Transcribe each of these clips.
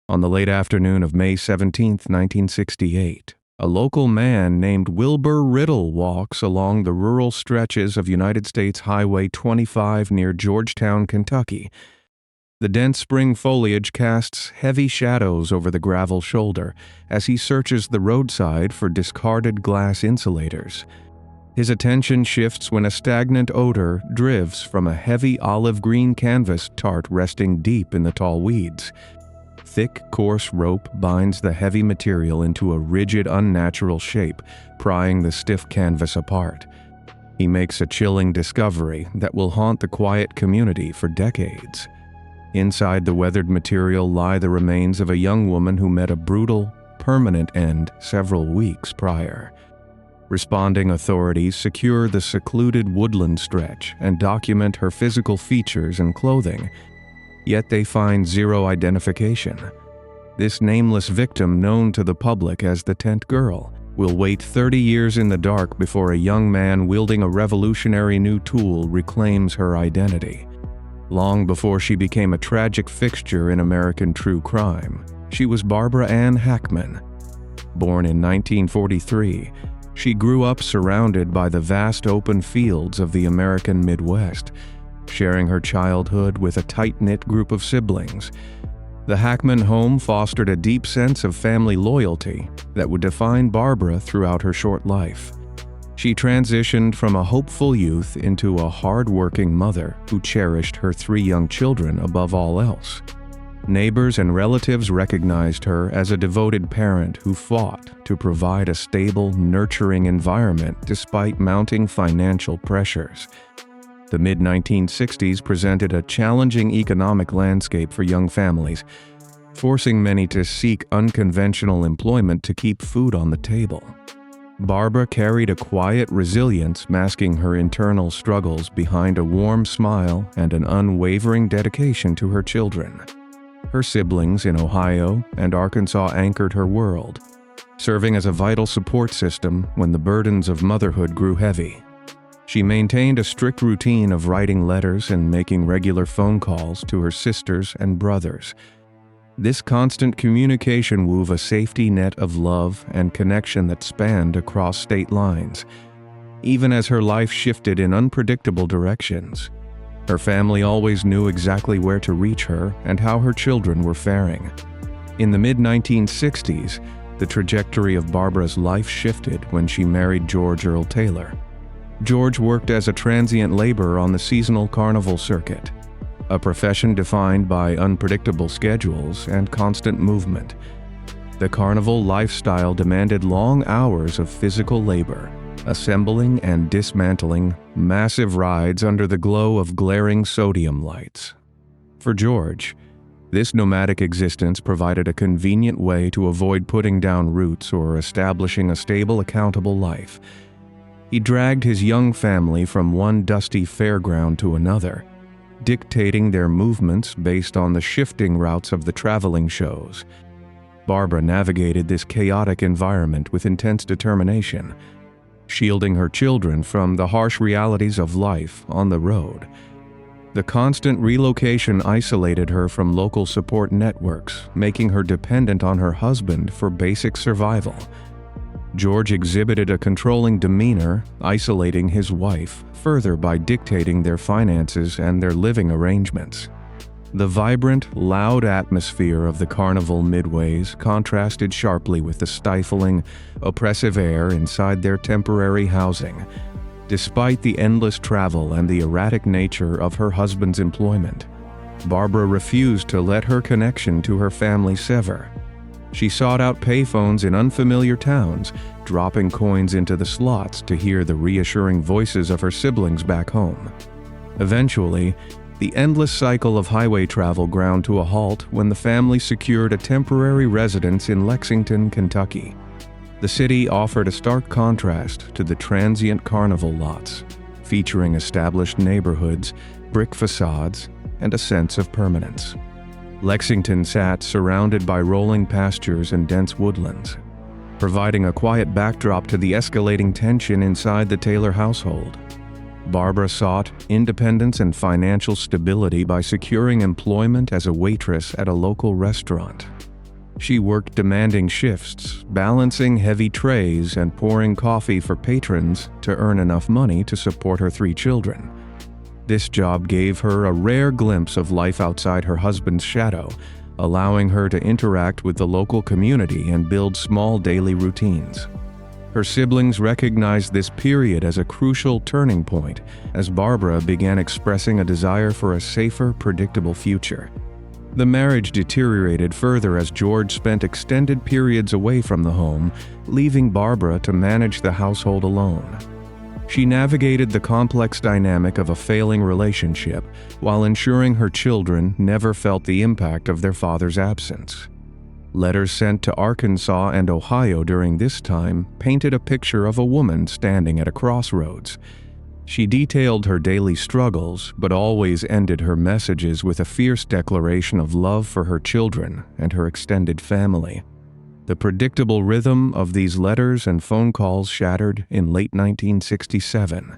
On the late afternoon of May 17, 1968, a local man named Wilbur Riddle walks along the rural stretches of United States Highway 25 near Georgetown, Kentucky. The dense spring foliage casts heavy shadows over the gravel shoulder as he searches the roadside for discarded glass insulators. His attention shifts when a stagnant odor drifts from a heavy olive-green canvas tart resting deep in the tall weeds. Thick, coarse rope binds the heavy material into a rigid, unnatural shape, prying the stiff canvas apart. He makes a chilling discovery that will haunt the quiet community for decades. Inside the weathered material lie the remains of a young woman who met a brutal, permanent end several weeks prior. Responding authorities secure the secluded woodland stretch and document her physical features and clothing, yet they find zero identification. This nameless victim, known to the public as the Tent Girl, will wait 30 years in the dark before a young man wielding a revolutionary new tool reclaims her identity. Long before she became a tragic fixture in American true crime, she was Barbara Ann Hackman. Born in 1943, she grew up surrounded by the vast open fields of the American Midwest, sharing her childhood with a tight-knit group of siblings. The Hackman home fostered a deep sense of family loyalty that would define Barbara throughout her short life. She transitioned from a hopeful youth into a hard-working mother who cherished her 3 young children above all else. Neighbors and relatives recognized her as a devoted parent who fought to provide a stable, nurturing environment despite mounting financial pressures. The mid-1960s presented a challenging economic landscape for young families, forcing many to seek unconventional employment to keep food on the table. Barbara carried a quiet resilience, masking her internal struggles behind a warm smile and an unwavering dedication to her children. Her siblings in Ohio and Arkansas anchored her world, serving as a vital support system when the burdens of motherhood grew heavy. She maintained a strict routine of writing letters and making regular phone calls to her sisters and brothers. This constant communication wove a safety net of love and connection that spanned across state lines. Even as her life shifted in unpredictable directions, her family always knew exactly where to reach her and how her children were faring. In the mid-1960s, the trajectory of Barbara's life shifted when she married George Earl Taylor. George worked as a transient laborer on the seasonal carnival circuit, a profession defined by unpredictable schedules and constant movement. The carnival lifestyle demanded long hours of physical labor, assembling and dismantling massive rides under the glow of glaring sodium lights. For George, this nomadic existence provided a convenient way to avoid putting down roots or establishing a stable, accountable life. He dragged his young family from one dusty fairground to another, dictating their movements based on the shifting routes of the traveling shows. Barbara navigated this chaotic environment with intense determination, shielding her children from the harsh realities of life on the road. The constant relocation isolated her from local support networks, making her dependent on her husband for basic survival. George exhibited a controlling demeanor, isolating his wife further by dictating their finances and their living arrangements. The vibrant, loud atmosphere of the carnival midways contrasted sharply with the stifling, oppressive air inside their temporary housing. Despite the endless travel and the erratic nature of her husband's employment, Barbara refused to let her connection to her family sever. She sought out payphones in unfamiliar towns, dropping coins into the slots to hear the reassuring voices of her siblings back home. Eventually, the endless cycle of highway travel ground to a halt when the family secured a temporary residence in Lexington, Kentucky. The city offered a stark contrast to the transient carnival lots, featuring established neighborhoods, brick facades, and a sense of permanence. Lexington sat surrounded by rolling pastures and dense woodlands, providing a quiet backdrop to the escalating tension inside the Taylor household. Barbara sought independence and financial stability by securing employment as a waitress at a local restaurant. She worked demanding shifts, balancing heavy trays and pouring coffee for patrons to earn enough money to support her 3 children. This job gave her a rare glimpse of life outside her husband's shadow, allowing her to interact with the local community and build small daily routines. Her siblings recognized this period as a crucial turning point as Barbara began expressing a desire for a safer, predictable future. The marriage deteriorated further as George spent extended periods away from the home, leaving Barbara to manage the household alone. She navigated the complex dynamic of a failing relationship while ensuring her children never felt the impact of their father's absence. Letters sent to Arkansas and Ohio during this time painted a picture of a woman standing at a crossroads. She detailed her daily struggles, but always ended her messages with a fierce declaration of love for her children and her extended family. The predictable rhythm of these letters and phone calls shattered in late 1967.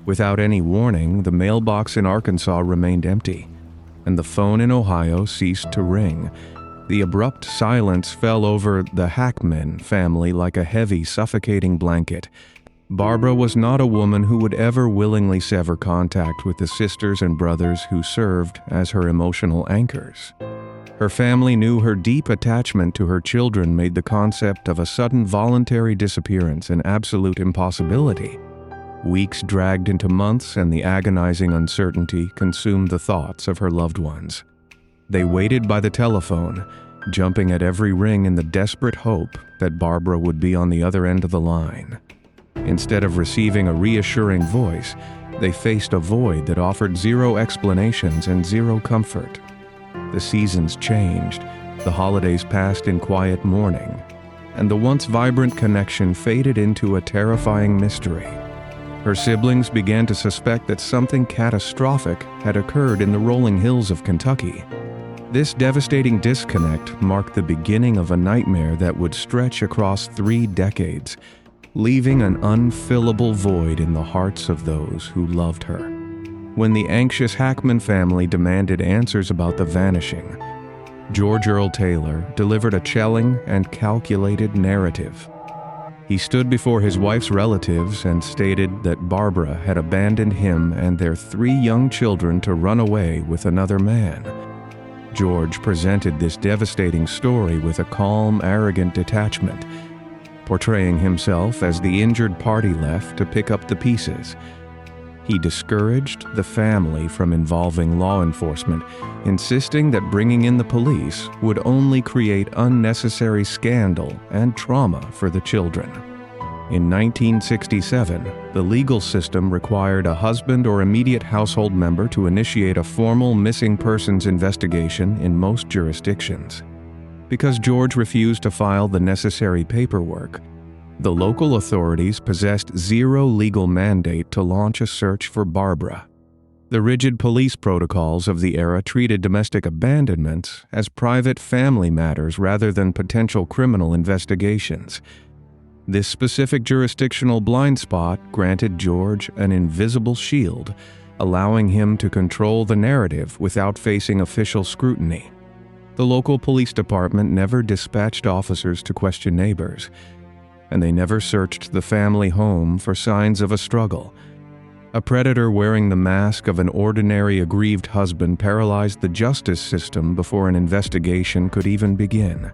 Without any warning, the mailbox in Arkansas remained empty, and the phone in Ohio ceased to ring. The abrupt silence fell over the Hackman family like a heavy, suffocating blanket. Barbara was not a woman who would ever willingly sever contact with the sisters and brothers who served as her emotional anchors. Her family knew her deep attachment to her children made the concept of a sudden voluntary disappearance an absolute impossibility. Weeks dragged into months, and the agonizing uncertainty consumed the thoughts of her loved ones. They waited by the telephone, jumping at every ring in the desperate hope that Barbara would be on the other end of the line. Instead of receiving a reassuring voice, they faced a void that offered zero explanations and zero comfort. The seasons changed, the holidays passed in quiet mourning, and the once vibrant connection faded into a terrifying mystery. Her siblings began to suspect that something catastrophic had occurred in the rolling hills of Kentucky. This devastating disconnect marked the beginning of a nightmare that would stretch across 3 decades, leaving an unfillable void in the hearts of those who loved her. When the anxious Hackman family demanded answers about the vanishing, George Earl Taylor delivered a chilling and calculated narrative. He stood before his wife's relatives and stated that Barbara had abandoned him and their 3 young children to run away with another man. George presented this devastating story with a calm, arrogant detachment, portraying himself as the injured party left to pick up the pieces. He discouraged the family from involving law enforcement, insisting that bringing in the police would only create unnecessary scandal and trauma for the children. In 1967, the legal system required a husband or immediate household member to initiate a formal missing persons investigation in most jurisdictions. Because George refused to file the necessary paperwork, the local authorities possessed zero legal mandate to launch a search for Barbara. The rigid police protocols of the era treated domestic abandonments as private family matters rather than potential criminal investigations. This specific jurisdictional blind spot granted George an invisible shield, allowing him to control the narrative without facing official scrutiny. The local police department never dispatched officers to question neighbors, and they never searched the family home for signs of a struggle. A predator wearing the mask of an ordinary aggrieved husband paralyzed the justice system before an investigation could even begin.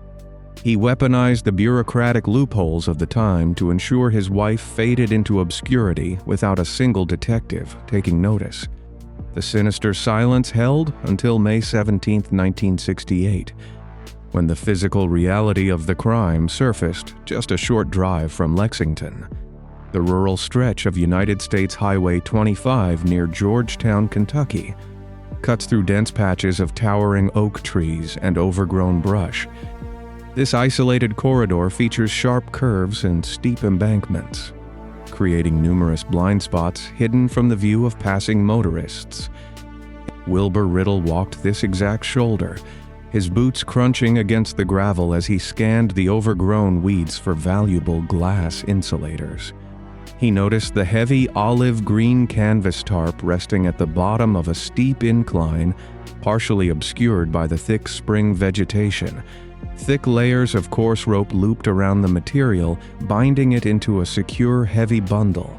He weaponized the bureaucratic loopholes of the time to ensure his wife faded into obscurity without a single detective taking notice. The sinister silence held until May 17, 1968, when the physical reality of the crime surfaced just a short drive from Lexington. The rural stretch of United States Highway 25 near Georgetown, Kentucky, cuts through dense patches of towering oak trees and overgrown brush. This isolated corridor features sharp curves and steep embankments, creating numerous blind spots hidden from the view of passing motorists. Wilbur Riddle walked this exact shoulder, his boots crunching against the gravel as he scanned the overgrown weeds for valuable glass insulators. He noticed the heavy olive-green canvas tarp resting at the bottom of a steep incline, partially obscured by the thick spring vegetation, Thick layers of coarse rope looped around the material, binding it into a secure, heavy bundle.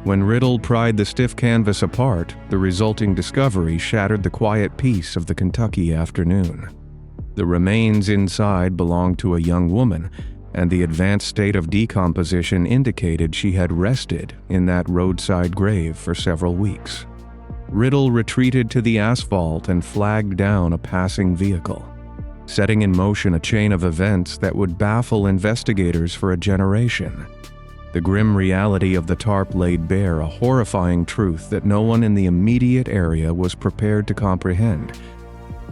When Riddle pried the stiff canvas apart, the resulting discovery shattered the quiet peace of the Kentucky afternoon. The remains inside belonged to a young woman, and the advanced state of decomposition indicated she had rested in that roadside grave for several weeks. Riddle retreated to the asphalt and flagged down a passing vehicle, setting in motion a chain of events that would baffle investigators for a generation. The grim reality of the tarp laid bare a horrifying truth that no one in the immediate area was prepared to comprehend.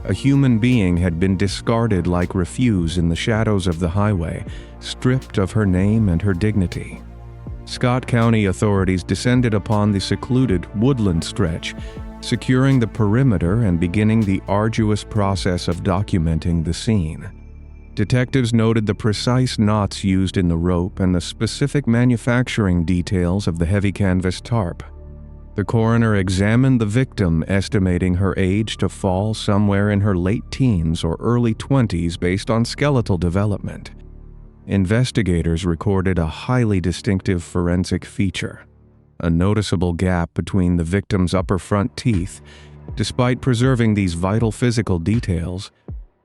A human being had been discarded like refuse in the shadows of the highway, stripped of her name and her dignity. Scott County authorities descended upon the secluded woodland stretch, securing the perimeter and beginning the arduous process of documenting the scene. Detectives noted the precise knots used in the rope and the specific manufacturing details of the heavy canvas tarp. The coroner examined the victim, estimating her age to fall somewhere in her late teens or early 20s based on skeletal development. Investigators recorded a highly distinctive forensic feature: a noticeable gap between the victim's upper front teeth. Despite preserving these vital physical details,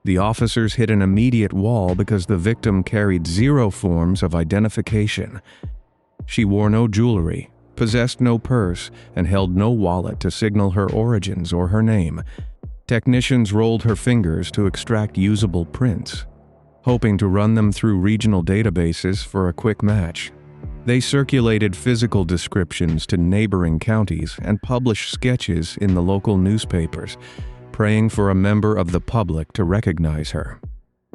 the officers hit an immediate wall because the victim carried zero forms of identification. She wore no jewelry, possessed no purse, and held no wallet to signal her origins or her name. Technicians rolled her fingers to extract usable prints, hoping to run them through regional databases for a quick match. They circulated physical descriptions to neighboring counties and published sketches in the local newspapers, praying for a member of the public to recognize her.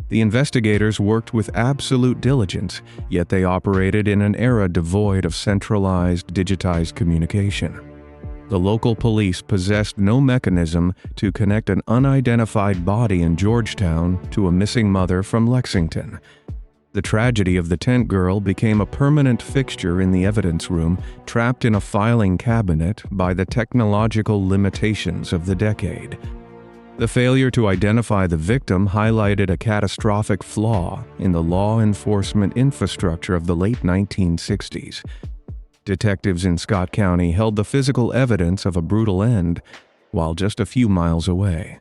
The investigators worked with absolute diligence, yet they operated in an era devoid of centralized, digitized communication. The local police possessed no mechanism to connect an unidentified body in Georgetown to a missing mother from Lexington. The tragedy of the tent girl became a permanent fixture in the evidence room, trapped in a filing cabinet by the technological limitations of the decade. The failure to identify the victim highlighted a catastrophic flaw in the law enforcement infrastructure of the late 1960s. Detectives in Scott County held the physical evidence of a brutal end, while just a few miles away,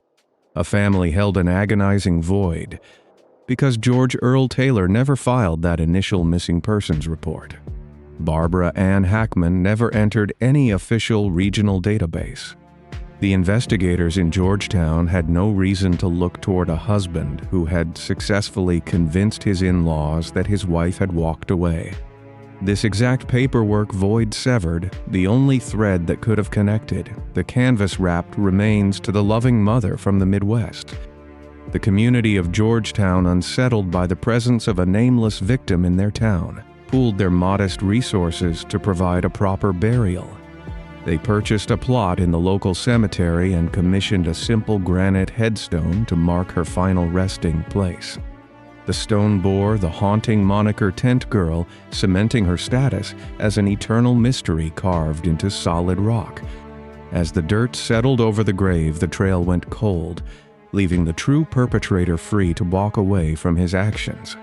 a family held an agonizing void because George Earl Taylor never filed that initial missing persons report. Barbara Ann Hackman never entered any official regional database. The investigators in Georgetown had no reason to look toward a husband who had successfully convinced his in-laws that his wife had walked away. This exact paperwork void severed the only thread that could have connected the canvas-wrapped remains to the loving mother from the Midwest. The community of Georgetown, unsettled by the presence of a nameless victim in their town, pooled their modest resources to provide a proper burial. They purchased a plot in the local cemetery and commissioned a simple granite headstone to mark her final resting place. The stone bore the haunting moniker Tent Girl, cementing her status as an eternal mystery carved into solid rock. As the dirt settled over the grave, the trail went cold, leaving the true perpetrator free to walk away from his actions.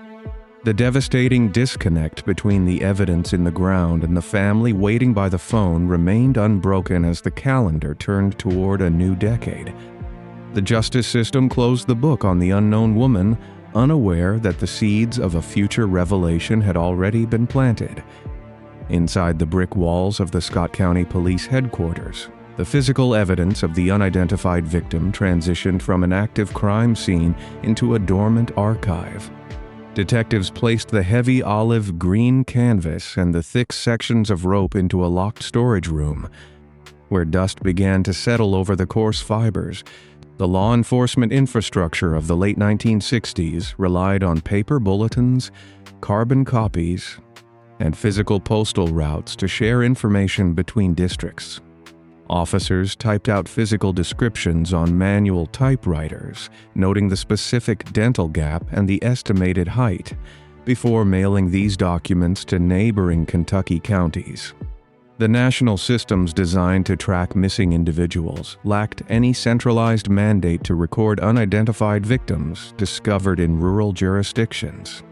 The devastating disconnect between the evidence in the ground and the family waiting by the phone remained unbroken as the calendar turned toward a new decade. The justice system closed the book on the unknown woman, unaware that the seeds of a future revelation had already been planted. Inside the brick walls of the Scott County Police Headquarters, the physical evidence of the unidentified victim transitioned from an active crime scene into a dormant archive. Detectives placed the heavy olive green canvas and the thick sections of rope into a locked storage room, where dust began to settle over the coarse fibers. The law enforcement infrastructure of the late 1960s relied on paper bulletins, carbon copies, and physical postal routes to share information between districts. Officers typed out physical descriptions on manual typewriters, noting the specific dental gap and the estimated height, before mailing these documents to neighboring Kentucky counties. The national systems designed to track missing individuals lacked any centralized mandate to record unidentified victims discovered in rural jurisdictions.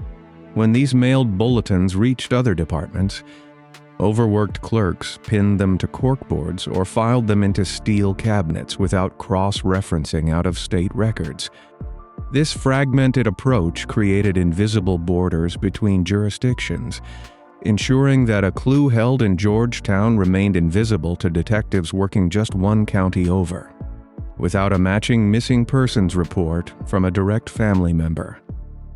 When these mailed bulletins reached other departments, overworked clerks pinned them to corkboards or filed them into steel cabinets without cross-referencing out-of-state records. This fragmented approach created invisible borders between jurisdictions, ensuring that a clue held in Georgetown remained invisible to detectives working just one county over, without a matching missing persons report from a direct family member.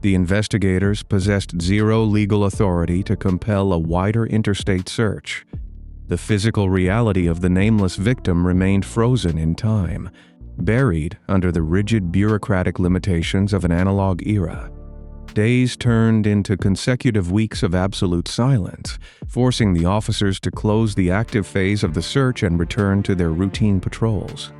The investigators possessed zero legal authority to compel a wider interstate search. The physical reality of the nameless victim remained frozen in time, buried under the rigid bureaucratic limitations of an analog era. Days turned into consecutive weeks of absolute silence, forcing the officers to close the active phase of the search and return to their routine patrols.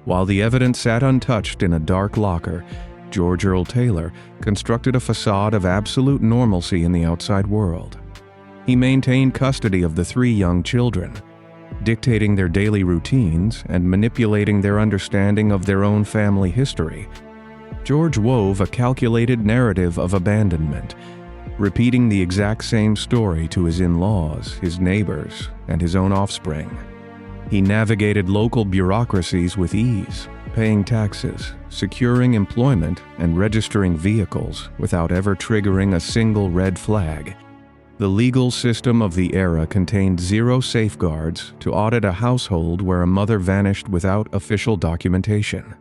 While the evidence sat untouched in a dark locker, George Earl Taylor constructed a facade of absolute normalcy in the outside world. He maintained custody of the 3 young children, dictating their daily routines and manipulating their understanding of their own family history. George wove a calculated narrative of abandonment, repeating the exact same story to his in-laws, his neighbors, and his own offspring. He navigated local bureaucracies with ease, paying taxes, securing employment, and registering vehicles without ever triggering a single red flag. The legal system of the era contained zero safeguards to audit a household where a mother vanished without official documentation.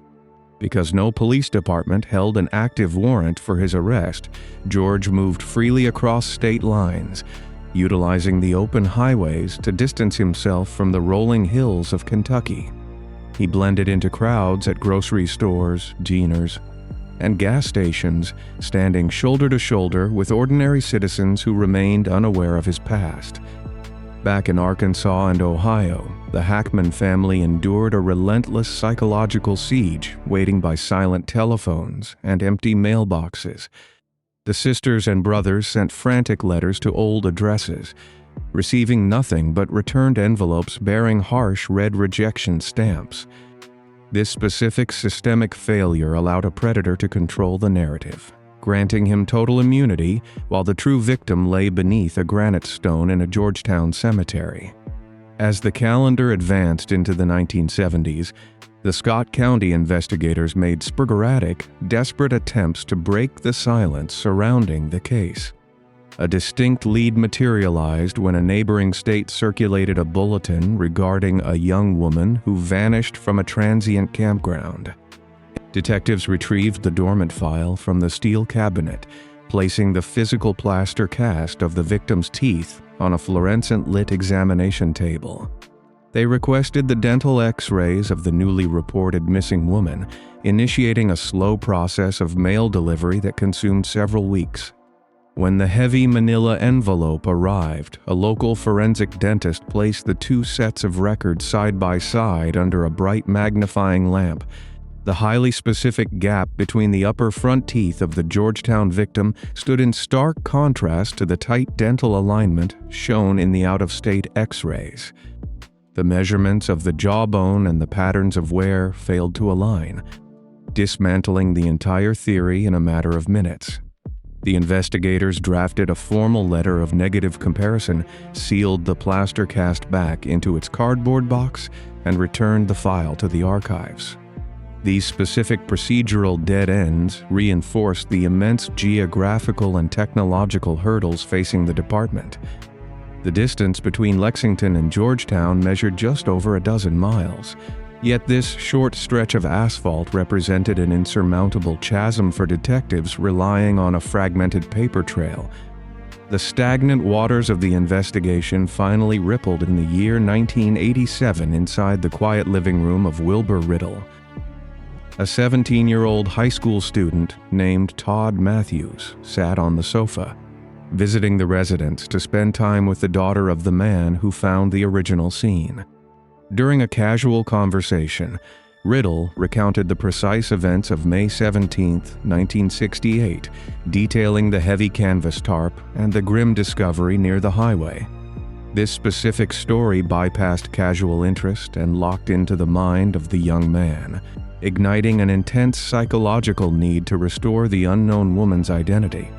Because no police department held an active warrant for his arrest, George moved freely across state lines, utilizing the open highways to distance himself from the rolling hills of Kentucky. He blended into crowds at grocery stores, diners, and gas stations, standing shoulder to shoulder with ordinary citizens who remained unaware of his past. Back in Arkansas and Ohio, the Hackman family endured a relentless psychological siege, waiting by silent telephones and empty mailboxes. The sisters and brothers sent frantic letters to old addresses, receiving nothing but returned envelopes bearing harsh red rejection stamps. This specific systemic failure allowed a predator to control the narrative, granting him total immunity while the true victim lay beneath a granite stone in a Georgetown cemetery. As the calendar advanced into the 1970s, the Scott County investigators made sporadic, desperate attempts to break the silence surrounding the case. A distinct lead materialized when a neighboring state circulated a bulletin regarding a young woman who vanished from a transient campground. Detectives retrieved the dormant file from the steel cabinet, placing the physical plaster cast of the victim's teeth on a fluorescent-lit examination table. They requested the dental X-rays of the newly reported missing woman, initiating a slow process of mail delivery that consumed several weeks. When the heavy manila envelope arrived, a local forensic dentist placed the 2 sets of records side by side under a bright magnifying lamp. The highly specific gap between the upper front teeth of the Georgetown victim stood in stark contrast to the tight dental alignment shown in the out-of-state X-rays. The measurements of the jawbone and the patterns of wear failed to align, dismantling the entire theory in a matter of minutes. The investigators drafted a formal letter of negative comparison, sealed the plaster cast back into its cardboard box, and returned the file to the archives. These specific procedural dead ends reinforced the immense geographical and technological hurdles facing the department. The distance between Lexington and Georgetown measured just over a dozen miles. Yet this short stretch of asphalt represented an insurmountable chasm for detectives relying on a fragmented paper trail. The stagnant waters of the investigation finally rippled in the year 1987 inside the quiet living room of Wilbur Riddle. A 17-year-old high school student named Todd Matthews sat on the sofa, visiting the residence to spend time with the daughter of the man who found the original scene. During a casual conversation, Riddle recounted the precise events of May 17, 1968, detailing the heavy canvas tarp and the grim discovery near the highway. This specific story bypassed casual interest and locked into the mind of the young man, igniting an intense psychological need to restore the unknown woman's identity.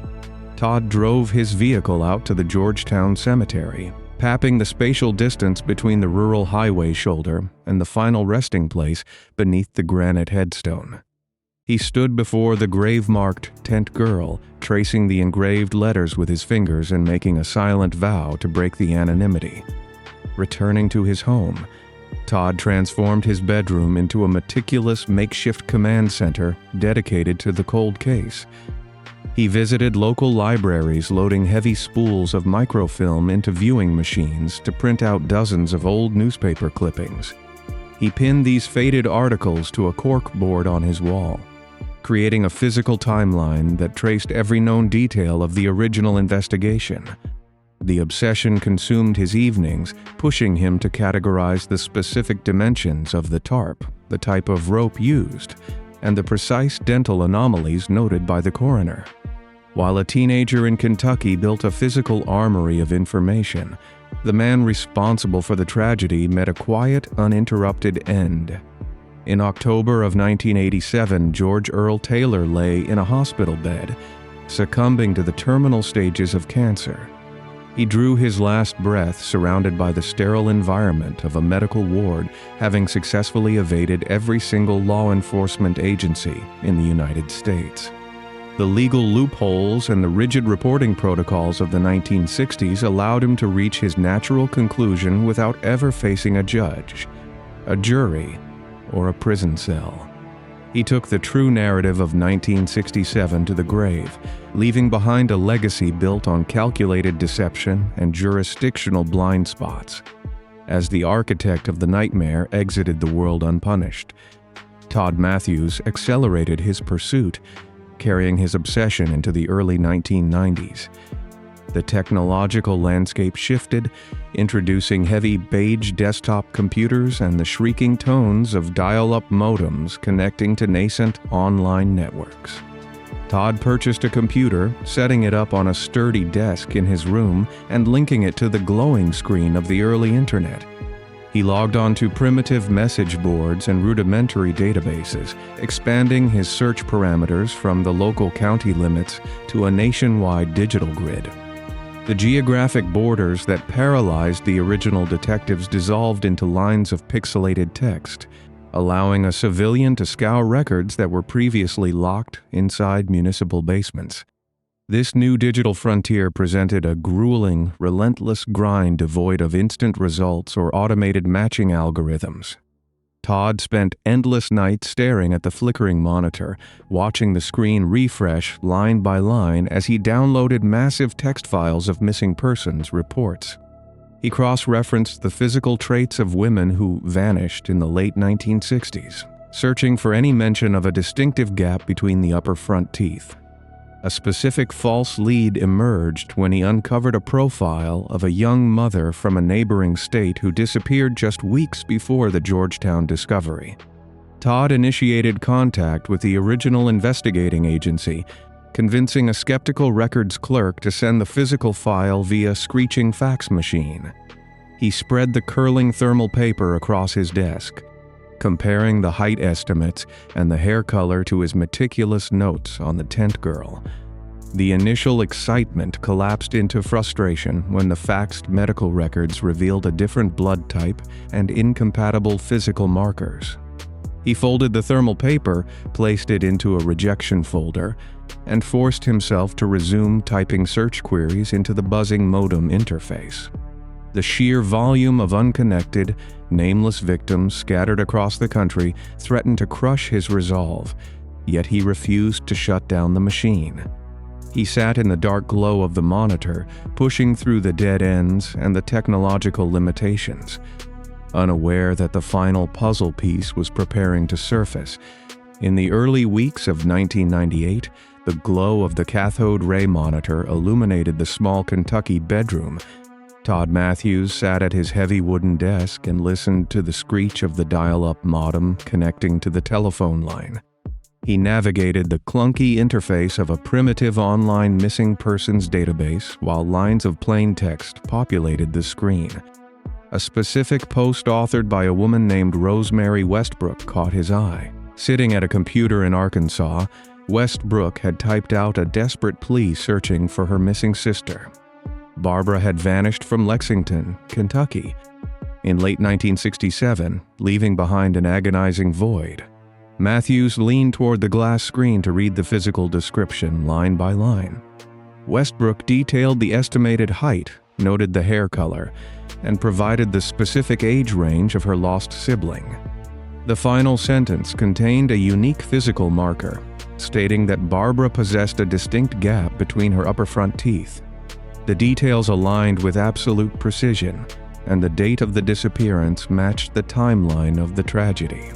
Todd drove his vehicle out to the Georgetown Cemetery, mapping the spatial distance between the rural highway shoulder and the final resting place beneath the granite headstone. He stood before the grave-marked tent girl, tracing the engraved letters with his fingers and making a silent vow to break the anonymity. Returning to his home, Todd transformed his bedroom into a meticulous makeshift command center dedicated to the cold case. He visited local libraries, loading heavy spools of microfilm into viewing machines to print out dozens of old newspaper clippings. He pinned these faded articles to a cork board on his wall, creating a physical timeline that traced every known detail of the original investigation. The obsession consumed his evenings, pushing him to categorize the specific dimensions of the tarp, the type of rope used, and the precise dental anomalies noted by the coroner. While a teenager in Kentucky built a physical armory of information, the man responsible for the tragedy met a quiet, uninterrupted end. In October of 1987, George Earl Taylor lay in a hospital bed, succumbing to the terminal stages of cancer. He drew his last breath surrounded by the sterile environment of a medical ward, having successfully evaded every single law enforcement agency in the United States. The legal loopholes and the rigid reporting protocols of the 1960s allowed him to reach his natural conclusion without ever facing a judge, a jury, or a prison cell. He took the true narrative of 1967 to the grave, leaving behind a legacy built on calculated deception and jurisdictional blind spots. As the architect of the nightmare exited the world unpunished, Todd Matthews accelerated his pursuit, carrying his obsession into the early 1990s. The technological landscape shifted, introducing heavy beige desktop computers and the shrieking tones of dial-up modems connecting to nascent online networks. Todd purchased a computer, setting it up on a sturdy desk in his room and linking it to the glowing screen of the early internet. He logged onto primitive message boards and rudimentary databases, expanding his search parameters from the local county limits to a nationwide digital grid. The geographic borders that paralyzed the original detectives dissolved into lines of pixelated text, allowing a civilian to scour records that were previously locked inside municipal basements. This new digital frontier presented a grueling, relentless grind devoid of instant results or automated matching algorithms. Todd spent endless nights staring at the flickering monitor, watching the screen refresh line by line as he downloaded massive text files of missing persons reports. He cross-referenced the physical traits of women who vanished in the late 1960s, searching for any mention of a distinctive gap between the upper front teeth. A specific false lead emerged when he uncovered a profile of a young mother from a neighboring state who disappeared just weeks before the Georgetown discovery. Todd initiated contact with the original investigating agency, convincing a skeptical records clerk to send the physical file via screeching fax machine. He spread the curling thermal paper across his desk, comparing the height estimates and the hair color to his meticulous notes on the tent girl. The initial excitement collapsed into frustration when the faxed medical records revealed a different blood type and incompatible physical markers. He folded the thermal paper, placed it into a rejection folder, and forced himself to resume typing search queries into the buzzing modem interface. The sheer volume of unconnected, nameless victims scattered across the country threatened to crush his resolve, yet he refused to shut down the machine. He sat in the dark glow of the monitor, pushing through the dead ends and the technological limitations, unaware that the final puzzle piece was preparing to surface. In the early weeks of 1998, the glow of the cathode ray monitor illuminated the small Kentucky bedroom. Todd Matthews sat at his heavy wooden desk and listened to the screech of the dial-up modem connecting to the telephone line. He navigated the clunky interface of a primitive online missing persons database while lines of plain text populated the screen. A specific post authored by a woman named Rosemary Westbrook caught his eye. Sitting at a computer in Arkansas, Westbrook had typed out a desperate plea searching for her missing sister. Barbara had vanished from Lexington, Kentucky, in late 1967, leaving behind an agonizing void. Matthews leaned toward the glass screen to read the physical description line by line. Westbrook detailed the estimated height, noted the hair color, and provided the specific age range of her lost sibling. The final sentence contained a unique physical marker, stating that Barbara possessed a distinct gap between her upper front teeth. The details aligned with absolute precision, and the date of the disappearance matched the timeline of the tragedy.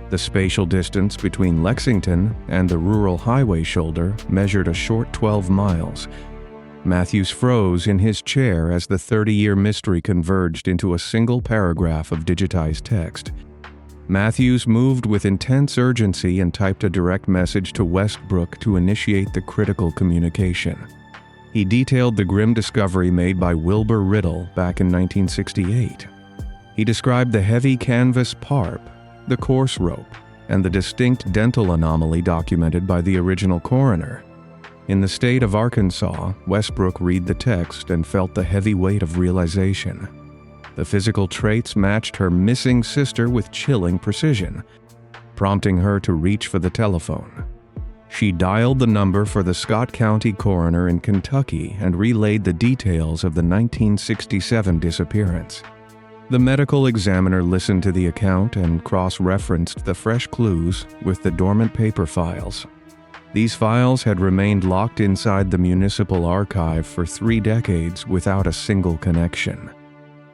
The spatial distance between Lexington and the rural highway shoulder measured a short 12 miles. Matthews froze in his chair as the 30-year mystery converged into a single paragraph of digitized text. Matthews moved with intense urgency and typed a direct message to Westbrook to initiate the critical communication. He detailed the grim discovery made by Wilbur Riddle back in 1968. He described the heavy canvas PARP, the coarse rope, and the distinct dental anomaly documented by the original coroner. In the state of Arkansas, Westbrook read the text and felt the heavy weight of realization. The physical traits matched her missing sister with chilling precision, prompting her to reach for the telephone. She dialed the number for the Scott County coroner in Kentucky and relayed the details of the 1967 disappearance. The medical examiner listened to the account and cross-referenced the fresh clues with the dormant paper files. These files had remained locked inside the municipal archive for 3 decades without a single connection.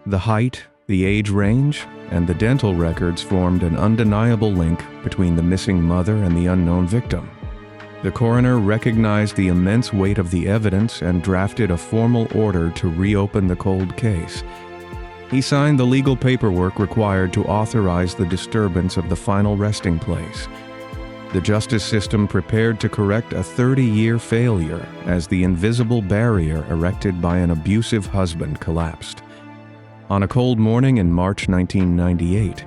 The height, the age range, and the dental records formed an undeniable link between the missing mother and the unknown victim. The coroner recognized the immense weight of the evidence and drafted a formal order to reopen the cold case. He signed the legal paperwork required to authorize the disturbance of the final resting place. The justice system prepared to correct a 30-year failure as the invisible barrier erected by an abusive husband collapsed. On a cold morning in March 1998,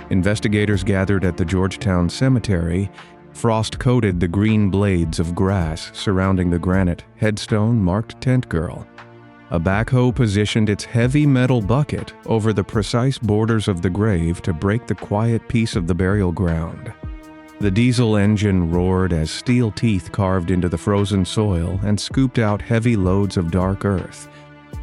investigators gathered at the Georgetown Cemetery. Frost coated the green blades of grass surrounding the granite headstone marked Tent Girl. A backhoe positioned its heavy metal bucket over the precise borders of the grave to break the quiet peace of the burial ground. The diesel engine roared as steel teeth carved into the frozen soil and scooped out heavy loads of dark earth.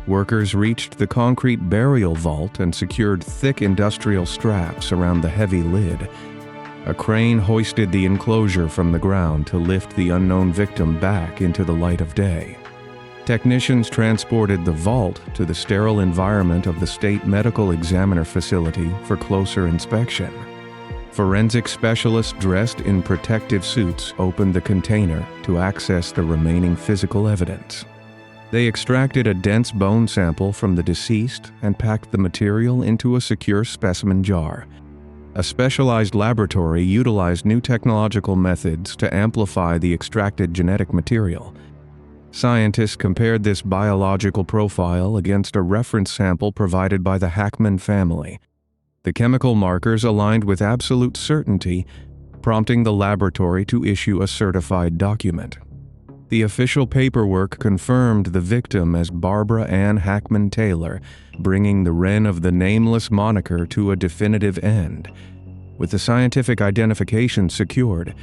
Workers reached the concrete burial vault and secured thick industrial straps around the heavy lid. A crane hoisted the enclosure from the ground to lift the unknown victim back into the light of day. Technicians transported the vault to the sterile environment of the State Medical Examiner facility for closer inspection. Forensic specialists dressed in protective suits opened the container to access the remaining physical evidence. They extracted a dense bone sample from the deceased and packed the material into a secure specimen jar. A specialized laboratory utilized new technological methods to amplify the extracted genetic material. Scientists compared this biological profile against a reference sample provided by the Hackman family. The chemical markers aligned with absolute certainty, prompting the laboratory to issue a certified document. The official paperwork confirmed the victim as Barbara Ann Hackman Taylor, bringing the Wren of the Nameless moniker to a definitive end. With the scientific identification secured,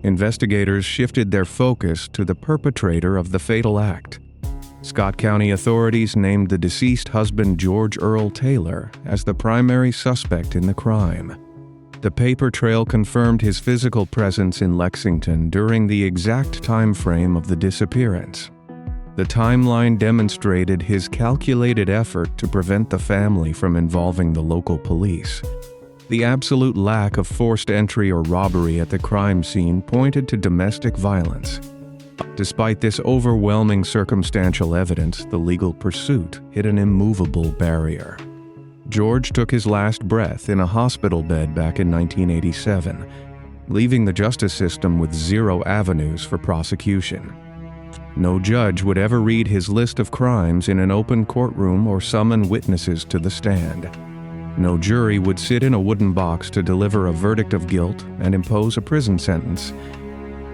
investigators shifted their focus to the perpetrator of the fatal act. Scott County authorities named the deceased husband George Earl Taylor as the primary suspect in the crime. The paper trail confirmed his physical presence in Lexington during the exact time frame of the disappearance. The timeline demonstrated his calculated effort to prevent the family from involving the local police. The absolute lack of forced entry or robbery at the crime scene pointed to domestic violence. Despite this overwhelming circumstantial evidence, the legal pursuit hit an immovable barrier. George took his last breath in a hospital bed back in 1987. leaving the justice system with zero avenues for prosecution. No judge would ever read his list of crimes in an open courtroom or summon witnesses to the stand. No jury would sit in a wooden box to deliver a verdict of guilt and impose a prison sentence.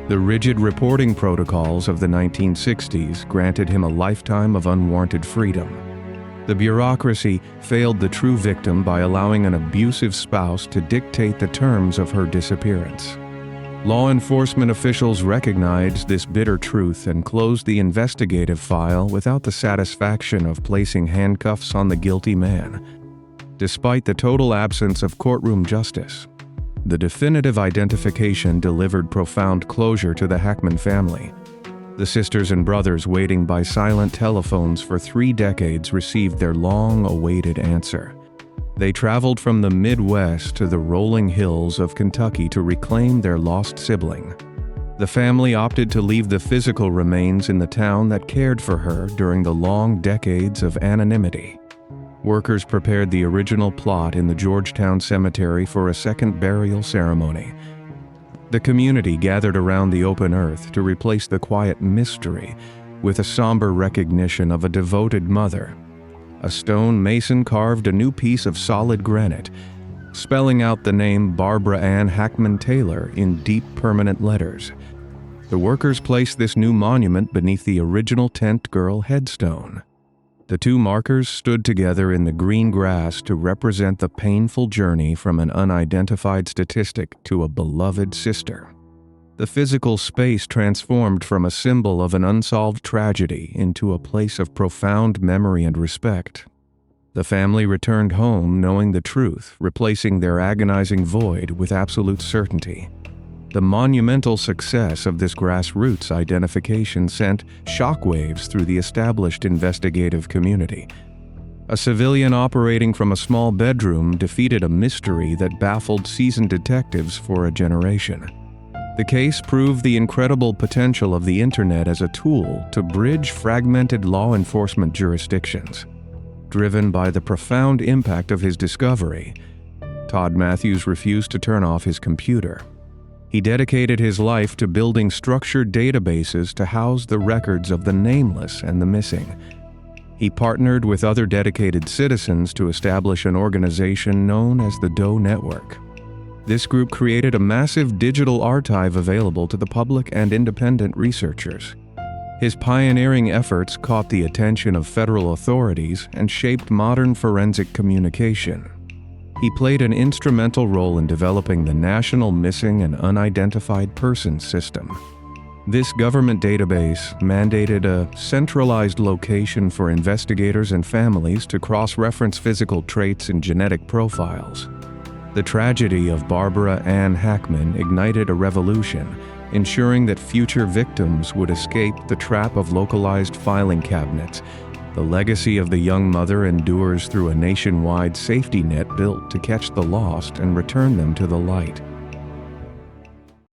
The rigid reporting protocols of the 1960s granted him a lifetime of unwarranted freedom. The bureaucracy failed the true victim by allowing an abusive spouse to dictate the terms of her disappearance. Law enforcement officials recognized this bitter truth and closed the investigative file without the satisfaction of placing handcuffs on the guilty man. Despite the total absence of courtroom justice, the definitive identification delivered profound closure to the Hackman family. The sisters and brothers waiting by silent telephones for 3 decades received their long-awaited answer. They traveled from the Midwest to the rolling hills of Kentucky to reclaim their lost sibling. The family opted to leave the physical remains in the town that cared for her during the long decades of anonymity. Workers prepared the original plot in the Georgetown Cemetery for a second burial ceremony. The community gathered around the open earth to replace the quiet mystery with a somber recognition of a devoted mother. A stone mason carved a new piece of solid granite, spelling out the name Barbara Ann Hackman Taylor in deep permanent letters. The workers placed this new monument beneath the original Tent Girl headstone. The two markers stood together in the green grass to represent the painful journey from an unidentified statistic to a beloved sister. The physical space transformed from a symbol of an unsolved tragedy into a place of profound memory and respect. The family returned home knowing the truth, replacing their agonizing void with absolute certainty. The monumental success of this grassroots identification sent shockwaves through the established investigative community. A civilian operating from a small bedroom defeated a mystery that baffled seasoned detectives for a generation. The case proved the incredible potential of the internet as a tool to bridge fragmented law enforcement jurisdictions. Driven by the profound impact of his discovery, Todd Matthews refused to turn off his computer. He dedicated his life to building structured databases to house the records of the nameless and the missing. He partnered with other dedicated citizens to establish an organization known as the Doe Network. This group created a massive digital archive available to the public and independent researchers. His pioneering efforts caught the attention of federal authorities and shaped modern forensic communication. He played an instrumental role in developing the National Missing and Unidentified Persons System. This government database mandated a centralized location for investigators and families to cross-reference physical traits in genetic profiles. The tragedy of Barbara Ann Hackman ignited a revolution, ensuring that future victims would escape the trap of localized filing cabinets. The legacy of the young mother endures through a nationwide safety net built to catch the lost and return them to the light.